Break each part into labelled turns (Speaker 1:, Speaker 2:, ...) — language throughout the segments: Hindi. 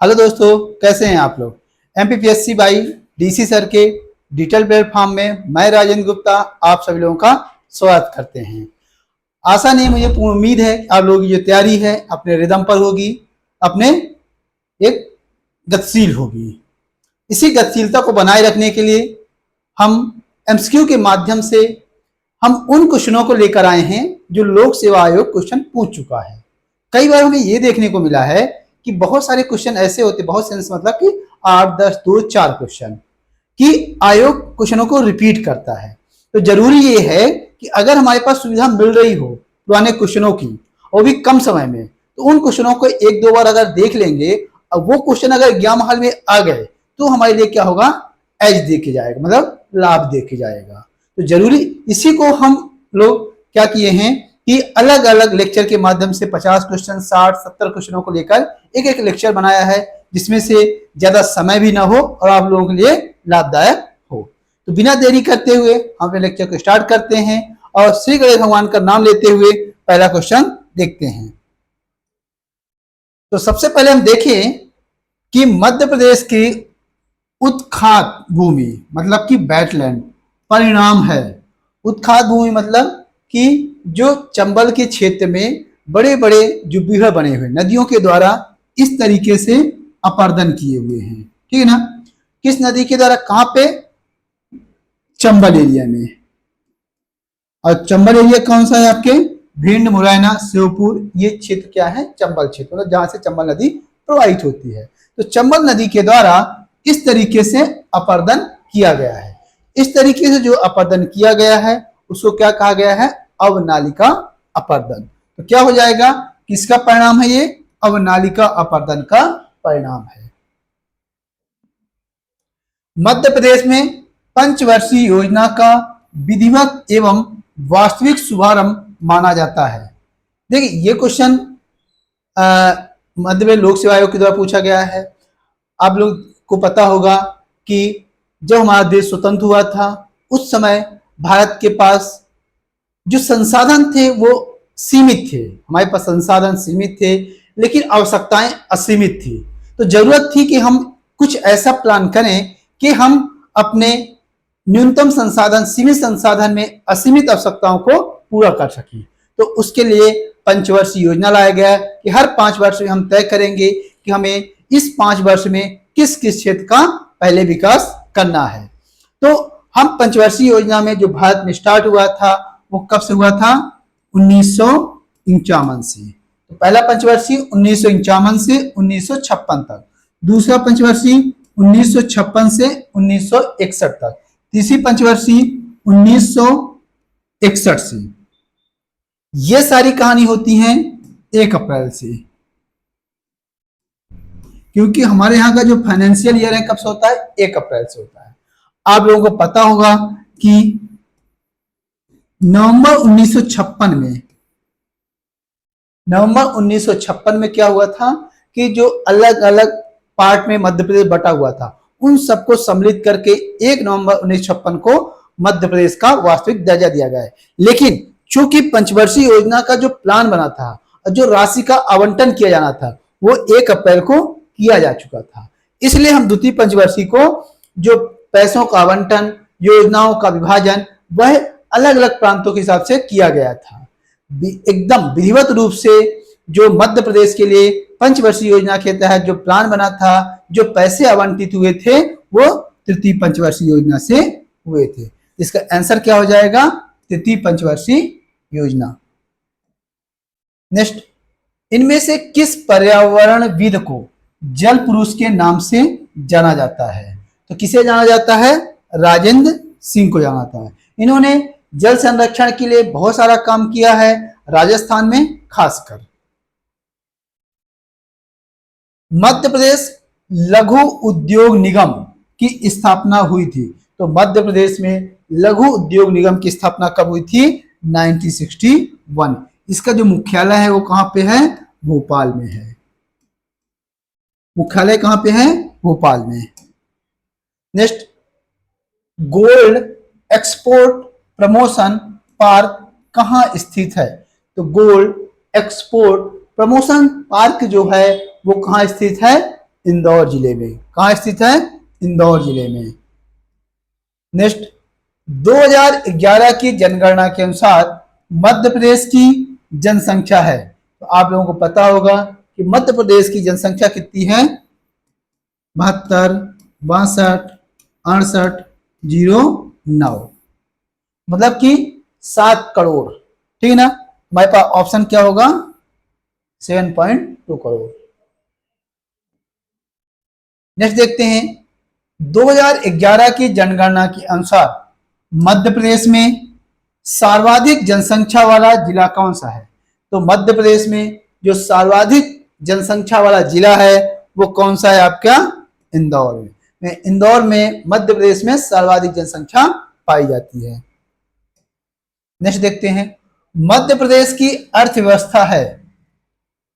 Speaker 1: हेलो दोस्तों, कैसे हैं आप लोग। एमपीपीएससी बाई डीसी सर के डिजिटल प्लेटफॉर्म में मैं राजेंद्र गुप्ता आप सभी लोगों का स्वागत करते हैं। आशा नहीं, मुझे पूर्ण उम्मीद है आप लोगों की जो तैयारी है अपने रिदम पर होगी, अपने एक गतिशील होगी। इसी गतिशीलता को बनाए रखने के लिए हम एमसीक्यू के माध्यम से हम उन क्वेश्चनों को लेकर आए हैं जो लोक सेवा आयोग क्वेश्चन पूछ चुका है। कई बार हमें ये देखने को मिला है कि बहुत सारे क्वेश्चन ऐसे होते, बहुत सेंस मतलब कि 8, 10, 2, 4 क्वेश्चन कि आयोग क्वेश्चनों को रिपीट करता है। तो जरूरी ये है कि अगर हमारे पास सुविधा मिल रही हो पुराने क्वेश्चनों की और भी कम समय में, तो उन क्वेश्चनों को एक दो बार अगर देख लेंगे, अब वो क्वेश्चन अगर एग्जाम हॉल में आ गए तो हमारे लिए क्या होगा, एज दे के जाएगा, मतलब लाभ दे के जाएगा। तो जरूरी इसी को हम लोग क्या किए हैं कि अलग अलग लेक्चर के माध्यम से 50 क्वेश्चन, 60, 70 क्वेश्चनों को लेकर एक एक लेक्चर बनाया है, जिसमें से ज्यादा समय भी ना हो और आप लोगों के लिए लाभदायक हो। तो बिना देरी करते हुए हम अपने लेक्चर को स्टार्ट करते हैं और श्री गणेश भगवान का नाम लेते हुए पहला क्वेश्चन देखते हैं। तो सबसे पहले हम देखें कि मध्य प्रदेश की उत्खात भूमि मतलब कि वेटलैंड परिणाम है। उत्खात भूमि मतलब कि जो चंबल के क्षेत्र में बड़े बड़े जो बीहड़ बने हुए नदियों के द्वारा इस तरीके से अपर्दन किए हुए हैं, ठीक है ना। किस नदी के द्वारा, कहां पे, चंबल एरिया में। और चंबल एरिया कौन सा है आपके, भिंड, मुरैना, श्योपुर, ये क्षेत्र क्या है, चंबल क्षेत्र, मतलब जहां से चंबल नदी प्रवाहित होती है। तो चंबल नदी के द्वारा इस तरीके से अपर्दन किया गया है। इस तरीके से जो अपर्दन किया गया है उसको क्या कहा गया है, अवनालिका अपर्दन। तो क्या हो जाएगा, किसका परिणाम है ये, अवनालिका अपर्दन का परिणाम है। मध्य प्रदेश में पंचवर्षीय योजना का विधिवत एवं वास्तविक शुभारंभ माना जाता है। देखिए ये क्वेश्चन मध्य प्रदेश लोक सेवा आयोग के द्वारा पूछा गया है। आप लोग को पता होगा कि जब हमारा देश स्वतंत्र हुआ था उस समय भारत के पास जो संसाधन थे वो सीमित थे। हमारे पास संसाधन सीमित थे लेकिन आवश्यकताएं असीमित थी। तो जरूरत थी कि हम कुछ ऐसा प्लान करें कि हम अपने न्यूनतम संसाधन, सीमित संसाधन में असीमित आवश्यकताओं को पूरा कर सकें। तो उसके लिए पंचवर्षीय योजना लाया गया कि हर 5 वर्ष में हम तय करेंगे कि हमें इस 5 वर्ष में किस किस क्षेत्र का पहले विकास करना है। तो हम पंचवर्षीय योजना में जो भारत में स्टार्ट हुआ था वो कब से हुआ था, 1951 से। तो पहला पंचवर्षीय 1951 से 1956 तक, दूसरा पंचवर्षीय 1956 से 1961 तक, तीसरी पंचवर्षीय 1961 से। ये सारी कहानी होती है 1 अप्रैल से, क्योंकि हमारे यहाँ का जो फाइनेंशियल ईयर है कब से होता है, 1 अप्रैल से होता है। आप लोगों को पता होगा कि नवंबर 1956 में क्या हुआ था कि जो अलग अलग पार्ट में मध्य प्रदेश बटा हुआ था उन सबको सम्मिलित करके 1 नवंबर 1956 को मध्य प्रदेश का वास्तविक दर्जा दिया गया है। लेकिन चूंकि पंचवर्षीय योजना का जो प्लान बना था और जो राशि का आवंटन किया जाना था वो 1 अप्रैल को किया जा चुका था, इसलिए हम द्वितीय पंचवर्षीय को जो पैसों का आवंटन, योजनाओं का विभाजन वह अलग अलग प्रांतों के हिसाब से किया गया था। एकदम विधिवत रूप से जो मध्य प्रदेश के लिए पंचवर्षीय योजना के तहत जो प्लान बना था, जो पैसे आवंटित हुए थे वो तृतीय पंचवर्षीय योजना से हुए थे। इसका आंसर क्या हो जाएगा, तृतीय पंचवर्षीय योजना। नेक्स्ट, इनमें से किस पर्यावरणविद को जल पुरुष के नाम से जाना जाता है। तो किसे जाना जाता है, राजेंद्र सिंह को जाना जाता है। इन्होंने जल संरक्षण के लिए बहुत सारा काम किया है, राजस्थान में खासकर। मध्य प्रदेश लघु उद्योग निगम की स्थापना हुई थी। तो मध्य प्रदेश में लघु उद्योग निगम की स्थापना कब हुई थी, 1961। इसका जो मुख्यालय है वो कहां पे है, भोपाल में है। मुख्यालय कहां पे है, भोपाल में। Next, gold export promotion park कहां स्थित है। तो गोल्ड एक्सपोर्ट प्रमोशन पार्क जो है वो कहां स्थित है, इंदौर जिले में। कहाँ स्थित है? इंदौर जिले में। नेक्स्ट, 2011 की जनगणना के अनुसार मध्य प्रदेश की जनसंख्या है, तो आप लोगों को पता होगा कि मध्य प्रदेश की जनसंख्या कितनी है? 72, 62, 68, 09, मतलब कि 7 करोड़। ठीक है ना? हमारे पास ऑप्शन क्या होगा? 7.2 करोड़। नेक्स्ट देखते हैं, 2011 की जनगणना के अनुसार मध्य प्रदेश में सर्वाधिक जनसंख्या वाला जिला कौन सा है? तो मध्य प्रदेश में जो सर्वाधिक जनसंख्या वाला जिला है वो कौन सा है आपका? इंदौर में। इंदौर में मध्य प्रदेश में सर्वाधिक जनसंख्या पाई जाती है। नेक्स्ट देखते हैं, मध्य प्रदेश की अर्थव्यवस्था है,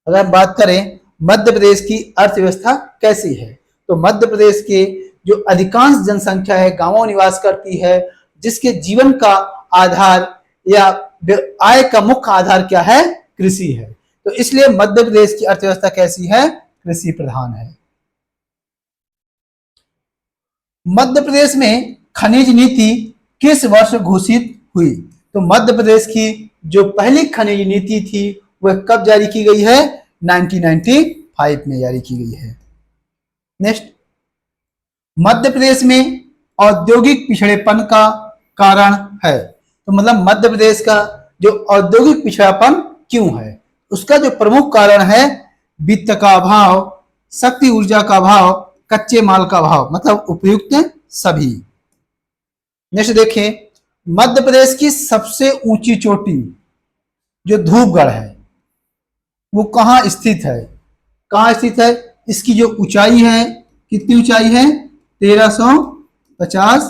Speaker 1: अगर हम बात करें मध्य प्रदेश की अर्थव्यवस्था कैसी है, तो मध्य प्रदेश के जो अधिकांश जनसंख्या है गांवों निवास करती है, जिसके जीवन का आधार या आय का मुख्य आधार क्या है? कृषि है। तो इसलिए मध्य प्रदेश की अर्थव्यवस्था कैसी है? कृषि प्रधान है। मध्य प्रदेश में खनिज नीति किस वर्ष घोषित हुई? तो मध्य प्रदेश की जो पहली खनिज नीति थी वह कब जारी की गई है? 1995 में जारी की गई है। नेक्स्ट, मध्य प्रदेश में औद्योगिक पिछड़ेपन का कारण है, तो मतलब मध्य प्रदेश का जो औद्योगिक पिछड़ापन क्यों है? उसका जो प्रमुख कारण है वित्त का अभाव, शक्ति ऊर्जा का अभाव, कच्चे माल का अभाव, मतलब उपयुक्त सभी। नेक्स्ट देखें, मध्य प्रदेश की सबसे ऊंची चोटी जो धूपगढ़ है वो कहाँ स्थित है? कहाँ स्थित है? इसकी जो ऊंचाई है, कितनी ऊंचाई है? 1350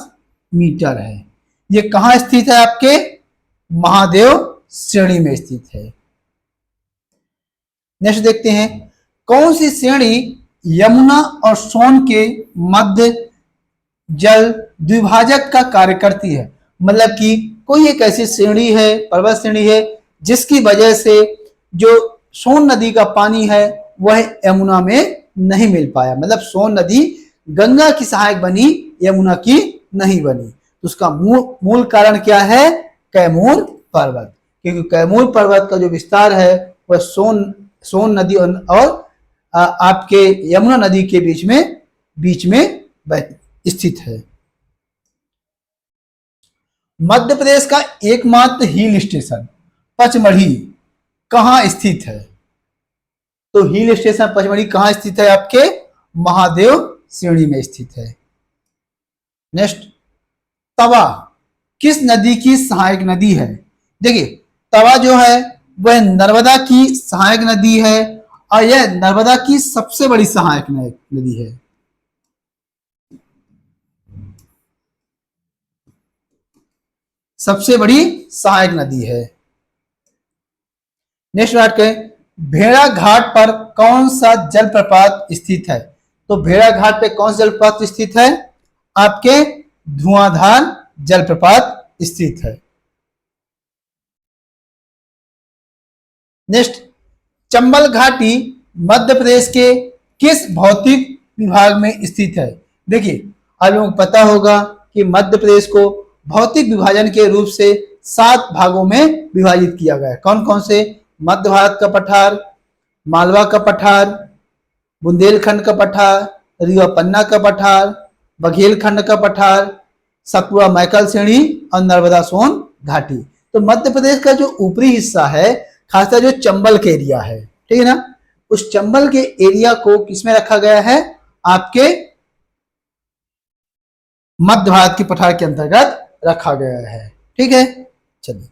Speaker 1: मीटर है। ये कहाँ स्थित है? आपके महादेव श्रेणी में स्थित है। नेक्स्ट देखते हैं, कौन सी श्रेणी यमुना और सोन के मध्य जल द्विभाजक का कार्य करती है? मतलब कि कोई एक ऐसी श्रेणी है, पर्वत श्रेणी है, जिसकी वजह से जो सोन नदी का पानी है वह यमुना में नहीं मिल पाया, मतलब सोन नदी गंगा की सहायक बनी, यमुना की नहीं बनी। तो उसका मूल कारण क्या है? कैमूर पर्वत, क्योंकि कैमूर पर्वत का जो विस्तार है वह सोन नदी और आपके यमुना नदी के बीच में स्थित है। मध्य प्रदेश का एकमात्र हिल स्टेशन पचमढ़ी कहाँ स्थित है? तो हिल स्टेशन पचमढ़ी कहाँ स्थित है? आपके महादेव श्रेणी में स्थित है। नेक्स्ट, तवा किस नदी की सहायक नदी है? देखिए, तवा जो है वह नर्मदा की सहायक नदी है और यह नर्मदा की सबसे बड़ी सहायक नदी है। सबसे बड़ी सहायक नदी है। नेक्स्ट बात करें, भेड़ा घाट पर कौन सा जलप्रपात स्थित है? तो भेड़ा घाट पे कौन सा जलप्रपात स्थित है? आपके धुआंधार जलप्रपात स्थित है। नेक्स्ट, चंबल घाटी मध्य प्रदेश के किस भौतिक विभाग में स्थित है? देखिए, आप लोगों को पता होगा कि मध्य प्रदेश को भौतिक विभाजन के रूप से 7 भागों में विभाजित किया गया है। कौन कौन से? मध्य भारत का पठार, मालवा का पठार, बुंदेलखंड का पठार, रीवा पन्ना का पठार, बघेलखंड का पठार, सतपुड़ा मैकल श्रेणी और नर्मदा सोन घाटी। तो मध्य प्रदेश का जो ऊपरी हिस्सा है, खासकर जो चंबल के एरिया है, ठीक है ना, उस चंबल के एरिया को किसमें रखा गया है? आपके मध्य भारत के पठार के अंतर्गत रखा गया है। ठीक है, चलिए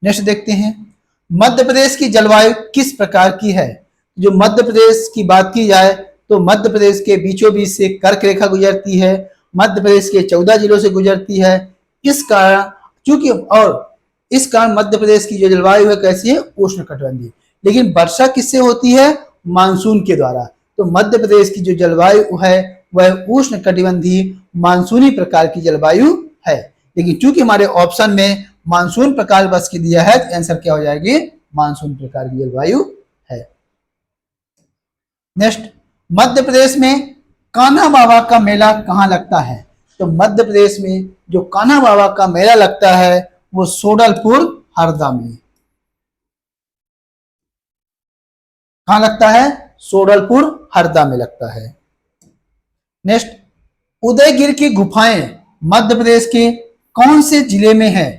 Speaker 1: नेक्स्ट देखते हैं, मध्य प्रदेश की जलवायु किस प्रकार की है? जो मध्य प्रदेश की बात की जाए तो मध्य प्रदेश के बीचों बीच से कर्क रेखा गुजरती है, मध्य प्रदेश के 14 जिलों से गुजरती है। इस कारण चूंकि और इस कारण मध्य प्रदेश की जो जलवायु है कैसी है? उष्णकटिबंधीय। लेकिन वर्षा किससे होती है? मानसून के द्वारा। तो मध्य प्रदेश की जो जलवायु है वह उष्णकटिबंधीय मानसूनी प्रकार की जलवायु है। लेकिन चूंकि हमारे ऑप्शन में मानसून प्रकार बस के दिया है तो आंसर क्या हो जाएगी? मानसून प्रकार की जलवायु है। नेक्स्ट, मध्य प्रदेश में कान्हा बाबा का मेला कहाँ लगता है? तो मध्य प्रदेश में जो कान्हा बाबा का मेला लगता है वो सोडलपुर हरदा में। कहाँ लगता है? सोडलपुर हरदा में लगता है। नेक्स्ट, उदयगिर की गुफाएं मध्य प्रदेश के कौन से जिले में है?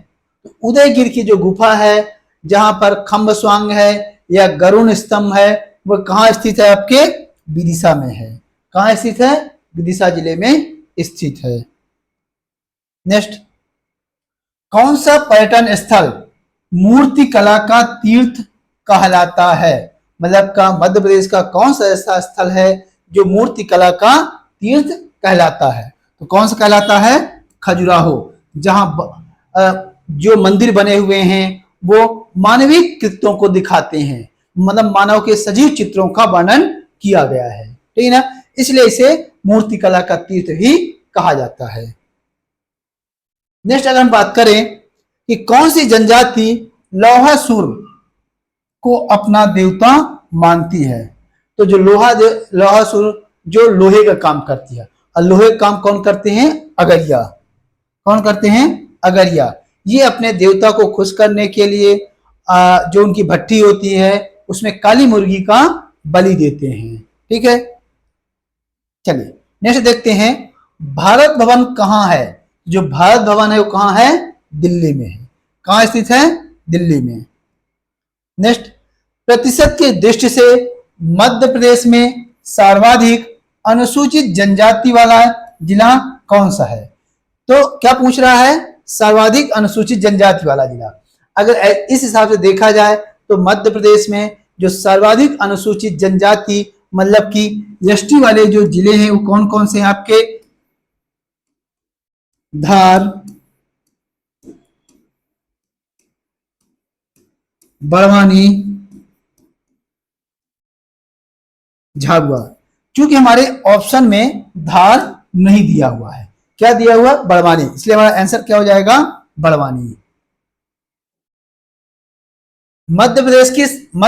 Speaker 1: तो उदयगिर की जो गुफा है जहां पर खम्बस्वांग है या गरुण स्तंभ है वो कहाँ स्थित है? आपके विदिशा में है। कहाँ स्थित है? विदिशा जिले में स्थित है। नेक्स्ट, कौन सा पर्यटन स्थल मूर्ति कला का तीर्थ कहलाता है? मतलब का मध्य प्रदेश का कौन सा ऐसा स्थल है जो मूर्ति कला का तीर्थ कहलाता है? तो कौन सा कहलाता है? खजुराहो, जहां जो मंदिर बने हुए हैं वो मानवीय कृत्यों को दिखाते हैं, मतलब मानव के सजीव चित्रों का वर्णन किया गया है, ठीक है ना, इसलिए इसे मूर्ति कला का तीर्थ भी कहा जाता है। नेक्स्ट अगर हम बात करें कि कौन सी जनजाति लौहासुर को अपना देवता मानती है? तो जो लौहासुर जो लोहे का काम करती है, और लोहे का काम कौन करते हैं? अगरिया। कौन करते हैं? अगरिया। ये अपने देवता को खुश करने के लिए जो उनकी भट्टी होती है उसमें काली मुर्गी का बलि देते हैं, ठीक है। चलिए नेक्स्ट देखते हैं, भारत भवन कहाँ है? जो भारत भवन है वो कहाँ है? दिल्ली में है। कहाँ स्थित है? दिल्ली में। नेक्स्ट, प्रतिशत की दृष्टि से मध्य प्रदेश में सर्वाधिक अनुसूचित जनजाति वाला जिला कौन सा है? तो क्या पूछ रहा है? सर्वाधिक अनुसूचित जनजाति वाला जिला। अगर इस हिसाब से देखा जाए तो मध्य प्रदेश में जो सर्वाधिक अनुसूचित जनजाति मतलब कि एसटी वाले जो जिले हैं वो कौन कौन से हैं आपके? धार, बड़वानी, झाबुआ। क्योंकि हमारे ऑप्शन में धार नहीं दिया हुआ है, क्या दिया हुआ? बड़वानी, इसलिए हमारा आंसर क्या हो जाएगा? बड़वानी। मध्य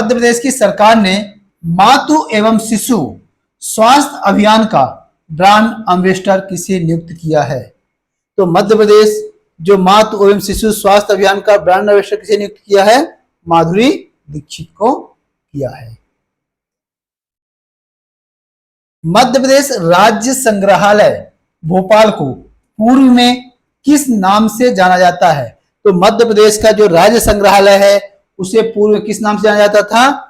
Speaker 1: प्रदेश की सरकार ने मातु एवं शिशु स्वास्थ्य अभियान का ब्रांड एम्बेसडर किसे नियुक्त किया है? तो मध्य प्रदेश जो मातु एवं शिशु स्वास्थ्य अभियान का ब्रांड एम्बेसडर किसे नियुक्त किया है? माधुरी दीक्षित को किया है। मध्य प्रदेश राज्य संग्रहालय भोपाल को पूर्व में किस नाम से जाना जाता है? तो मध्य प्रदेश का जो राज्य संग्रहालय है उसे पूर्व में किस नाम से जाना जाता था?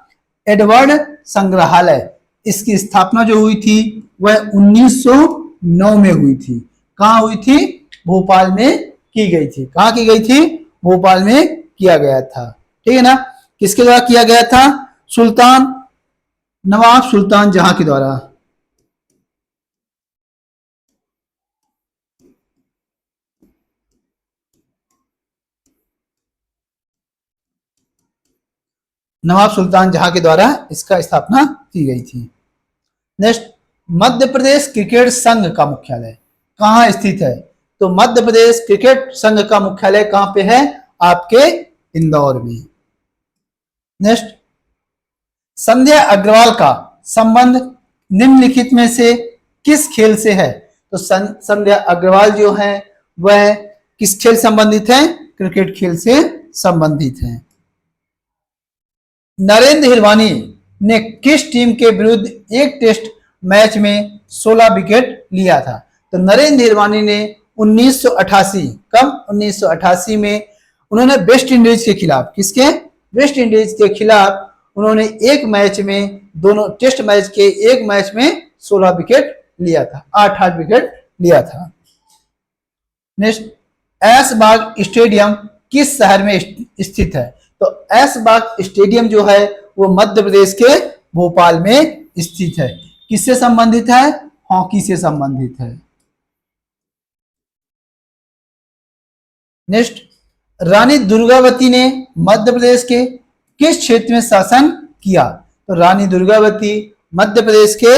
Speaker 1: एडवर्ड संग्रहालय। इसकी स्थापना जो हुई थी वह 1909 में हुई थी। कहाँ हुई थी? भोपाल में की गई थी। कहाँ की गई थी? भोपाल में किया गया था, ठीक है ना। किसके द्वारा किया गया था? नवाब सुल्तान जहां के द्वारा। नवाब सुल्तान जहां के द्वारा इसका स्थापना की गई थी। नेक्स्ट, मध्य प्रदेश क्रिकेट संघ का मुख्यालय कहाँ स्थित है? तो मध्य प्रदेश क्रिकेट संघ का मुख्यालय कहाँ पे है? आपके इंदौर में। नेक्स्ट, संध्या अग्रवाल का संबंध निम्नलिखित में से किस खेल से है? तो संध्या अग्रवाल जो है वह किस खेल संबंधित है? क्रिकेट खेल से संबंधित है। नरेंद्र हिरवानी ने किस टीम के विरुद्ध एक टेस्ट मैच में 16 विकेट लिया था? तो नरेंद्र हिरवानी ने 1988 कब? 1988 में उन्होंने वेस्ट इंडीज के खिलाफ, किसके? वेस्ट इंडीज के खिलाफ उन्होंने एक मैच में, दोनों टेस्ट मैच के एक मैच में 16 विकेट लिया था, 8 विकेट लिया था। नेक्स्ट, ऐशबाग स्टेडियम किस शहर में स्थित है? तो ऐशबाग स्टेडियम जो है वो मध्य प्रदेश के भोपाल में स्थित है। किससे संबंधित है? हॉकी से संबंधित है। नेक्स्ट, रानी दुर्गावती ने मध्य प्रदेश के किस क्षेत्र में शासन किया? तो रानी दुर्गावती मध्य प्रदेश के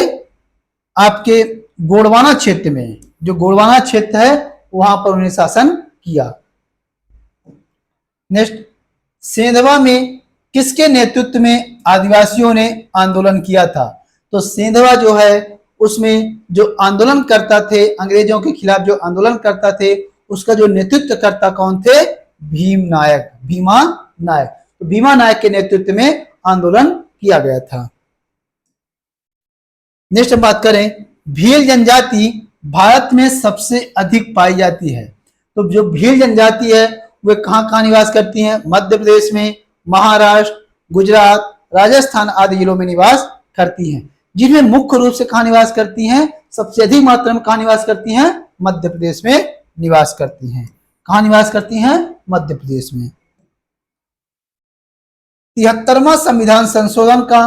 Speaker 1: आपके गोंडवाना क्षेत्र में, जो गोंडवाना क्षेत्र है वहां पर उन्हें शासन किया। नेक्स्ट, सेंधवा में किसके नेतृत्व में आदिवासियों ने आंदोलन किया था? तो सेंधवा जो है उसमें जो आंदोलन करता थे, अंग्रेजों के खिलाफ जो आंदोलन करता थे, उसका जो नेतृत्व करता कौन थे? भीम नायक, भीमा नायक। तो भीमा नायक के नेतृत्व में आंदोलन किया गया था। नेक्स्ट हम बात करें, भील जनजाति भारत में सबसे अधिक पाई जाती है। तो जो भील जनजाति है वे कहाँ कहाँ निवास करती हैं? मध्य प्रदेश में, महाराष्ट्र, गुजरात, राजस्थान आदि जिलों में निवास करती हैं, जिनमें मुख्य रूप से कहाँ निवास करती हैं? सबसे अधिक मात्रा में कहाँ निवास करती हैं? मध्य प्रदेश में निवास करती हैं। कहाँ निवास करती हैं? मध्य प्रदेश में। 73वां संविधान संशोधन का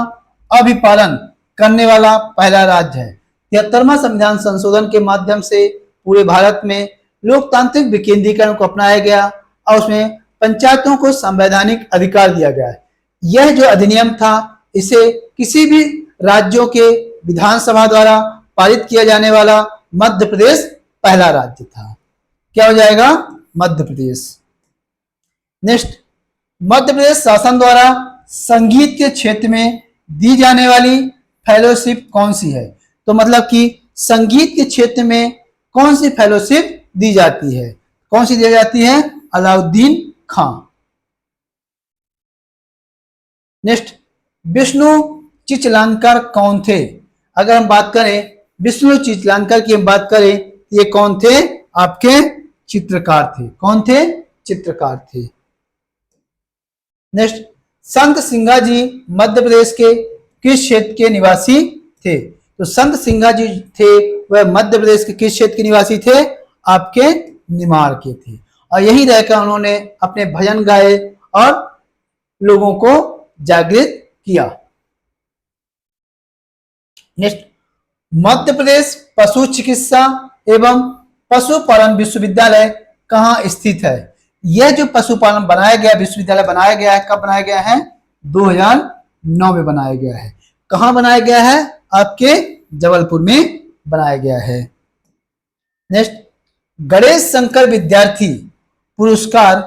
Speaker 1: अभिपालन करने वाला पहला राज्य है। 73वां संविधान संशोधन के माध्यम से पूरे भारत में लोकतांत्रिक विकेंद्रीकरण को अपनाया गया और उसमें पंचायतों को संवैधानिक अधिकार दिया गया है। यह जो अधिनियम था इसे किसी भी राज्यों के विधानसभा द्वारा पारित किया जाने वाला मध्य प्रदेश पहला राज्य था। क्या हो जाएगा? मध्य प्रदेश। नेक्स्ट, मध्य प्रदेश शासन द्वारा संगीत के क्षेत्र में दी जाने वाली फेलोशिप कौन सी है? तो मतलब कि संगीत के क्षेत्र में कौन सी फेलोशिप दी जाती है? कौन सी दी जाती है? अलाउद्दीन खां। नेक्स्ट, विष्णु चिचलांकर कौन थे? अगर हम बात करें विष्णु चिचलांकर की हम बात करें, ये कौन थे? आपके चित्रकार थे। कौन थे? चित्रकार थे। नेक्स्ट, संत सिंघा जी मध्य प्रदेश के किस क्षेत्र के निवासी थे? तो संत सिंघा जी थे वह मध्य प्रदेश के किस क्षेत्र के निवासी थे? आपके निमाड़ के थे। और यही रहकर उन्होंने अपने भजन गाए और लोगों को जागृत किया। नेक्स्ट, मध्य प्रदेश पशु चिकित्सा एवं पशुपालन विश्वविद्यालय कहाँ स्थित है? यह जो पशुपालन बनाया गया विश्वविद्यालय बनाया गया है, कब बनाया गया है? 2009 में बनाया गया है। कहाँ बनाया गया है? आपके जबलपुर में बनाया गया है। नेक्स्ट, गणेश शंकर विद्यार्थी पुरस्कार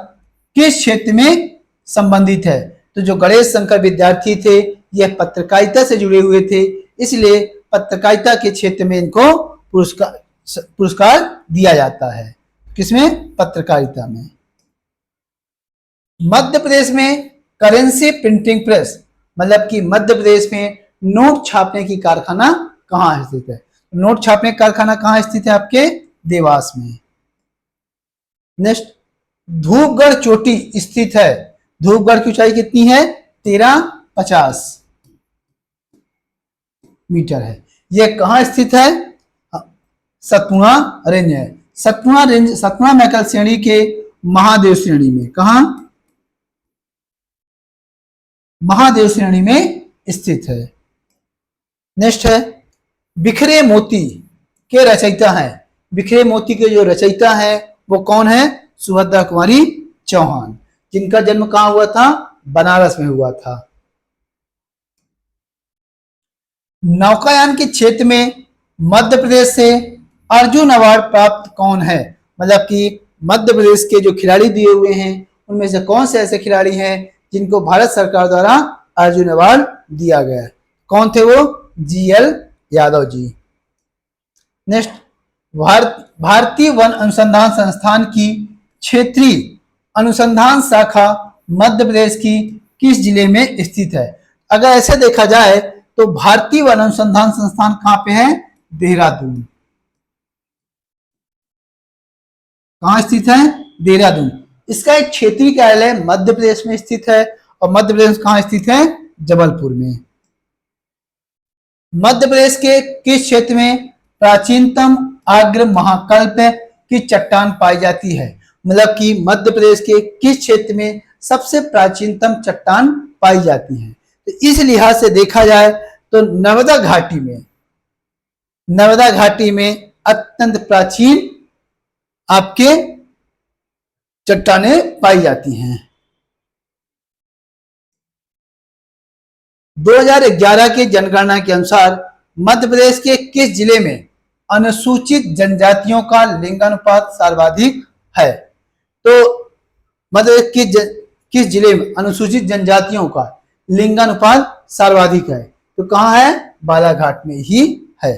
Speaker 1: किस क्षेत्र में संबंधित है? तो जो गणेश शंकर विद्यार्थी थे यह पत्रकारिता से जुड़े हुए थे, इसलिए पत्रकारिता के क्षेत्र में इनको पुरस्कार दिया जाता है। किसमें? पत्रकारिता में। मध्य प्रदेश में करेंसी प्रिंटिंग प्रेस मतलब कि मध्य प्रदेश में नोट छापने की कारखाना कहाँ स्थित है? नोट छापने का कारखाना कहाँ स्थित है? आपके देवास में। नेक्स्ट, धूपगढ़ चोटी स्थित है। धूपगढ़ की ऊंचाई कितनी है? 1350 मीटर है। यह कहाँ स्थित है? सतपुड़ा रेंज है। सतपुड़ा रेंज सतपुड़ा मैकल श्रेणी के महादेव श्रेणी में। कहा? महादेव श्रेणी में स्थित है। नेक्स्ट है, बिखरे मोती के रचयिता हैं। बिखरे मोती के जो रचयिता है वो कौन है? सुभद्रा कुमारी चौहान, जिनका जन्म कहाँ हुआ था? बनारस में हुआ था। नौकायान के क्षेत्र में मध्य प्रदेश से अर्जुन अवार्ड प्राप्त कौन है? मतलब कि मध्य प्रदेश के जो खिलाड़ी दिए हुए हैं उनमें से कौन से ऐसे खिलाड़ी हैं जिनको भारत सरकार द्वारा अर्जुन अवार्ड दिया गया है? कौन थे वो? GL यादव जी। नेक्स्ट, भारतीय वन अनुसंधान संस्थान की क्षेत्रीय अनुसंधान शाखा मध्य प्रदेश की किस जिले में स्थित है? अगर ऐसे देखा जाए तो भारतीय वन अनुसंधान संस्थान कहाँ पे है? देहरादून। कहाँ स्थित है? देहरादून। इसका एक क्षेत्रीय कार्यालय मध्य प्रदेश में स्थित है और मध्य प्रदेश कहाँ स्थित है? जबलपुर में। मध्य प्रदेश के किस क्षेत्र में प्राचीनतम आग्र महाकल्प की चट्टान पाई जाती है? मतलब कि मध्य प्रदेश के किस क्षेत्र में सबसे प्राचीनतम चट्टान पाई जाती है? तो इस लिहाज से देखा जाए तो नर्मदा घाटी में अत्यंत प्राचीन आपके चट्टानें पाई जाती हैं। 2011 की जनगणना के अनुसार मध्य प्रदेश के किस जिले में अनुसूचित जनजातियों का लिंगानुपात सर्वाधिक है? तो मध्य प्रदेश के किस जिले में अनुसूचित जनजातियों का लिंगानुपात सर्वाधिक है? तो कहाँ है? बालाघाट में ही है।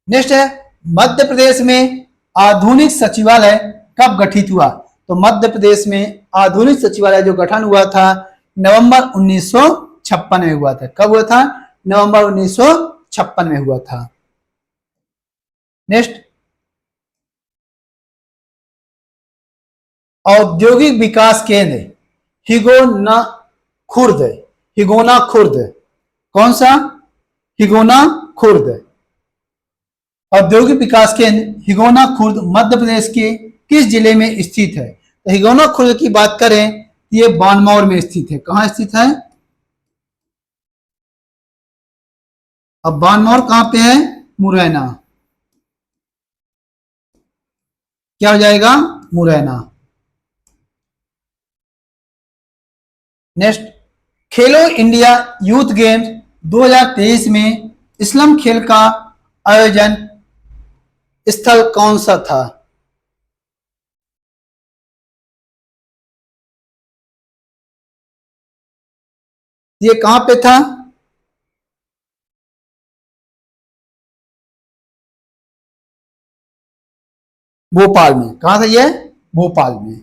Speaker 1: नेक्स्ट है, मध्य प्रदेश में आधुनिक सचिवालय कब गठित हुआ? तो मध्य प्रदेश में आधुनिक सचिवालय जो गठन हुआ था नवंबर 1956 में हुआ था। कब हुआ था? नवंबर 1956 में हुआ था। नेक्स्ट, औद्योगिक विकास केंद्र हिगोना खुर्द, हिगोना खुर्द, कौन सा? हिगोना खुर्द। औद्योगिक विकास केंद्र हिगोना खुर्द मध्य प्रदेश के किस जिले में स्थित है? तो हिगोना खुर्द की बात करें, ये बानमौर में स्थित है। कहां स्थित है? अब बानमौर कहां पे है? मुरैना। क्या हो जाएगा? मुरैना। नेक्स्ट, खेलो इंडिया यूथ गेम्स 2023 में स्लम खेल का आयोजन स्थल कौन सा था? ये कहां पे था? भोपाल में। कहां था ये? भोपाल में।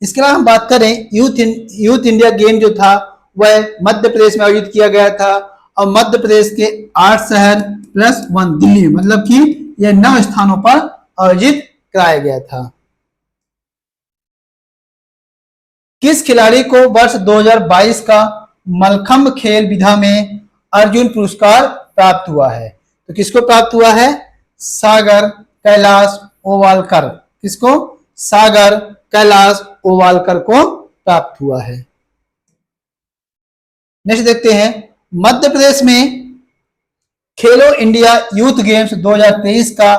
Speaker 1: इसके अलावा हम बात करें, यूथ इंडिया गेम जो था वह मध्य प्रदेश में आयोजित किया गया था और मध्य प्रदेश के 8 शहर प्लस 1 दिल्ली, मतलब कि यह 9 स्थानों पर आयोजित कराया गया था। किस खिलाड़ी को वर्ष 2022 का मलखंभ खेल विधा में अर्जुन पुरस्कार प्राप्त हुआ है? तो किसको प्राप्त हुआ है? सागर कैलाश ओवालकर। किसको? सागर कैलाश ओवालकर को प्राप्त हुआ है। नेक्स्ट देखते हैं, मध्य प्रदेश में खेलो इंडिया यूथ गेम्स 2023 का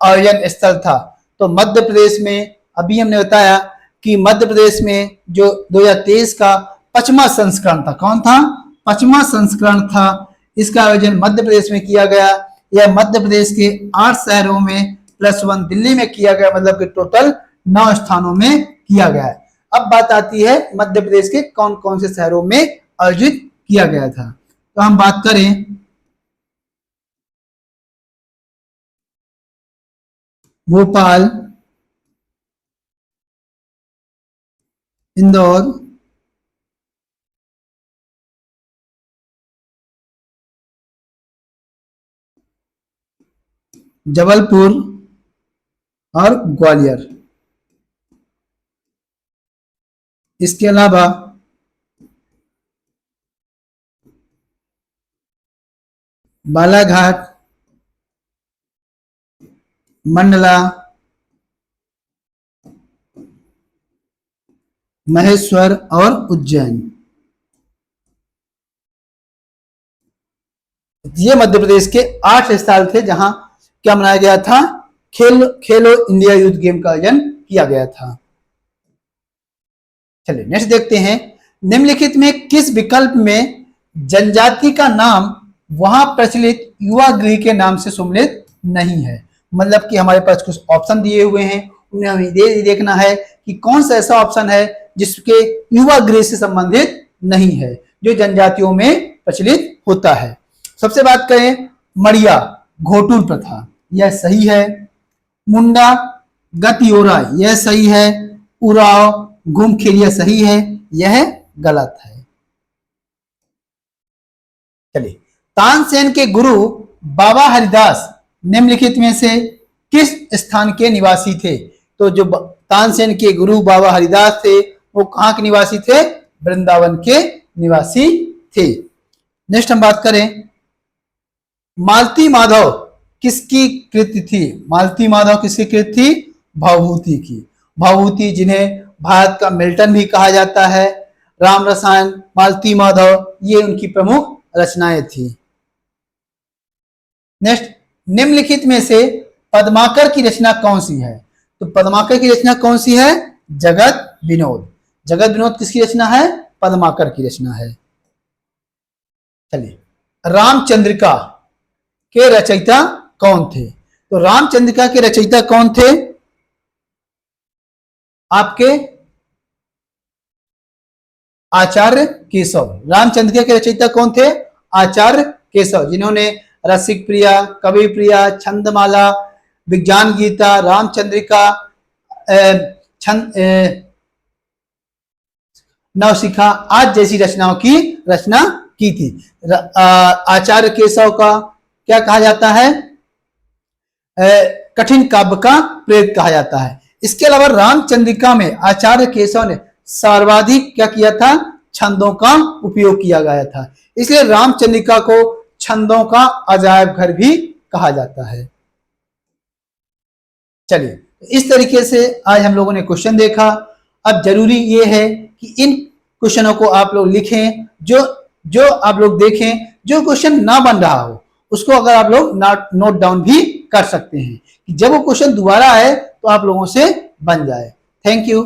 Speaker 1: आयोजन स्थल था। तो मध्य प्रदेश में अभी हमने बताया कि मध्य प्रदेश में जो 2023 का 5वां संस्करण था, कौन था? 5वां संस्करण था। इसका आयोजन मध्य प्रदेश में किया गया। यह मध्य प्रदेश के 8 शहरों में प्लस 1 दिल्ली में किया गया, मतलब कि टोटल 9 स्थानों में किया गया है। अब बात आती है मध्य प्रदेश के कौन कौन से शहरों में आयोजित किया गया था। तो हम बात करें, भोपाल, इंदौर, जबलपुर और ग्वालियर। इसके अलावा बालाघाट, मंडला, महेश्वर और उज्जैन, ये मध्य प्रदेश के 8 स्थल थे जहां क्या मनाया गया था? खेलो इंडिया यूथ गेम का आयोजन किया गया था। चलिए नेक्स्ट देखते हैं, निम्नलिखित में किस विकल्प में जनजाति का नाम वहां प्रचलित युवा गृह के नाम से सम्मिलित नहीं है? मतलब कि हमारे पास कुछ ऑप्शन दिए हुए हैं, उन्हें हमें देखना है कि कौन सा ऐसा ऑप्शन है जिसके युवा गृह से संबंधित नहीं है, जो जनजातियों में प्रचलित होता है। सबसे बात करें, मड़िया घोटुल प्रथा, यह सही है। मुंडा गतियोरा, यह सही है। उराव घूमखेल, यह सही है। यह गलत है। चलिए, तानसेन के गुरु बाबा हरिदास निम्नलिखित में से किस स्थान के निवासी थे? तो जो तानसेन के गुरु बाबा हरिदास थे वो कहां के निवासी थे? वृंदावन के निवासी थे। नेक्स्ट हम बात करें, मालती माधव किसकी कृति थी? मालती माधव किसकी कृति थी? भावभूति की। भावभूति, जिन्हें भारत का मिल्टन भी कहा जाता है, राम रसायन, मालती माधव, ये उनकी प्रमुख रचनाएं थी। नेक्स्ट, निम्नलिखित में से पद्माकर की रचना कौन सी है? तो पद्माकर की रचना कौन सी है? जगत विनोद। जगत विनोद किसकी रचना है? पद्माकर की रचना है। चलिए, रामचंद्रिका के रचयिता कौन थे? तो रामचंद्रिका के रचयिता कौन थे? आपके आचार्य केशव। रामचंद्रिका के रचयिता कौन थे? आचार्य केशव, जिन्होंने रसिक प्रिया, कवि प्रिया, छंदमाला, विज्ञान गीता, रामचंद्रिका, नवशिखा आज जैसी रचनाओं की रचना की थी। आचार्य केशव का क्या कहा जाता है? कठिन काव्य का प्रेत कहा जाता है। इसके अलावा रामचंद्रिका में आचार्य केशव ने सर्वाधिक क्या किया था? छंदों का उपयोग किया गया था, इसलिए रामचंद्रिका को छंदों का अजायब घर भी कहा जाता है। चलिए, इस तरीके से आज हम लोगों ने क्वेश्चन देखा। अब जरूरी ये है कि इन क्वेश्चनों को आप लोग लिखें, जो आप लोग देखें, जो क्वेश्चन ना बन रहा हो उसको अगर आप लोग नोट डाउन भी कर सकते हैं कि जब वो क्वेश्चन दोबारा आए तो आप लोगों से बन जाए। Thank you.